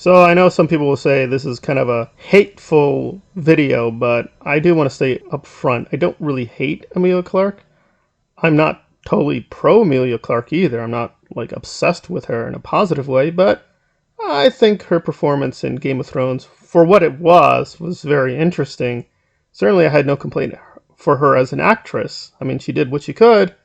So I know some people will say this is kind of a hateful video, but I do want to stay up front. I don't really hate Emilia Clarke. I'm not totally pro Emilia Clarke either. I'm not like obsessed with her in a positive way, but I think her performance in Game of Thrones, for what it was very interesting. Certainly I had no complaint for her as an actress. I mean, she did what she could.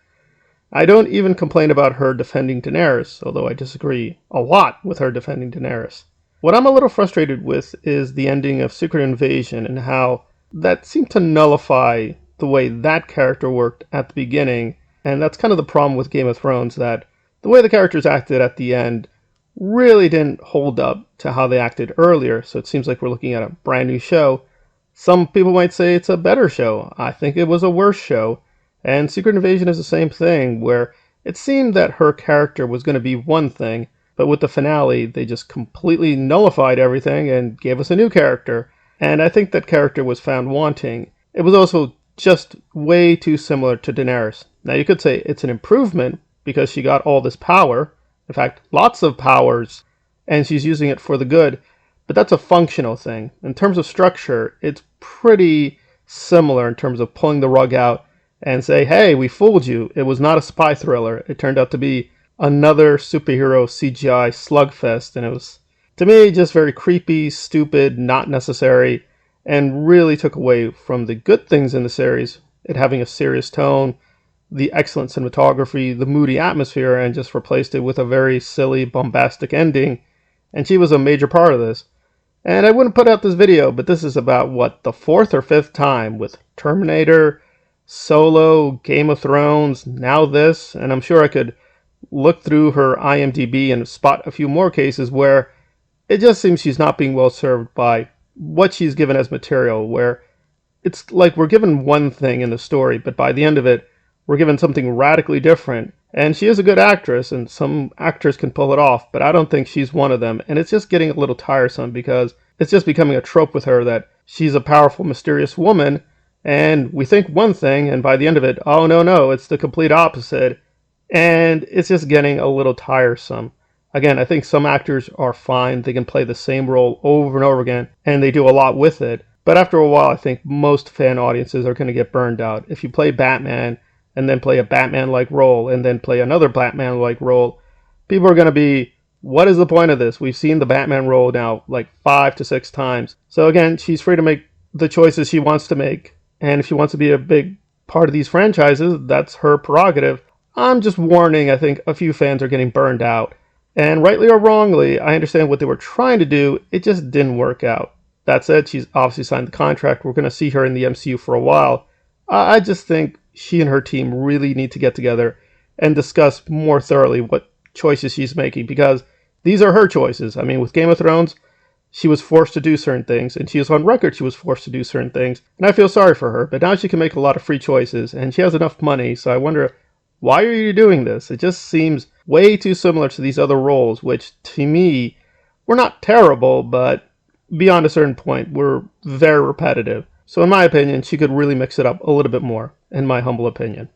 I don't even complain about her defending Daenerys, although I disagree a lot with her defending Daenerys. What I'm a little frustrated with is the ending of Secret Invasion and how that seemed to nullify the way that character worked at the beginning. And that's kind of the problem with Game of Thrones, that the way the characters acted at the end really didn't hold up to how they acted earlier. So it seems like we're looking at a brand new show. Some people might say it's a better show. I think it was a worse show. And Secret Invasion is the same thing, where it seemed that her character was going to be one thing, but with the finale, they just completely nullified everything and gave us a new character. And I think that character was found wanting. It was also just way too similar to Daenerys. Now you could say it's an improvement because she got all this power. In fact, lots of powers, and she's using it for the good. But that's a functional thing. In terms of structure, it's pretty similar in terms of pulling the rug out and say, hey, we fooled you. It was not a spy thriller. It turned out to be another superhero CGI slugfest, and it was, to me, just very creepy, stupid, not necessary, and really took away from the good things in the series, it having a serious tone, the excellent cinematography, the moody atmosphere, and just replaced it with a very silly, bombastic ending, and she was a major part of this. And I wouldn't put out this video, but this is about, what, the fourth or fifth time with Terminator, Solo, Game of Thrones, now this, and I'm sure I could look through her IMDb and spot a few more cases where it just seems she's not being well served by what she's given as material, where it's like we're given one thing in the story, but by the end of it, we're given something radically different. And she is a good actress, and some actors can pull it off, but I don't think she's one of them. And it's just getting a little tiresome because it's just becoming a trope with her that she's a powerful, mysterious woman, and we think one thing, and by the end of it, oh no, it's the complete opposite. And it's just getting a little tiresome. Again, I think some actors are fine. They can play the same role over and over again, and they do a lot with it. But after a while, I think most fan audiences are going to get burned out. If you play Batman, and then play a Batman-like role, and then play another Batman-like role, people are going to be, what is the point of this? We've seen the Batman role now like 5 to 6 times. So again, she's free to make the choices she wants to make. And if she wants to be a big part of these franchises, that's her prerogative. I'm just warning, I think a few fans are getting burned out. And rightly or wrongly, I understand what they were trying to do. It just didn't work out. That said, she's obviously signed the contract. We're going to see her in the MCU for a while. I just think she and her team really need to get together and discuss more thoroughly what choices she's making, because these are her choices. I mean, with Game of Thrones, she was forced to do certain things, and she was on record she was forced to do certain things, and I feel sorry for her, but now she can make a lot of free choices, and she has enough money, so I wonder, why are you doing this? It just seems way too similar to these other roles, which, to me, were not terrible, but beyond a certain point, were very repetitive. So in my opinion, she could really mix it up a little bit more, in my humble opinion.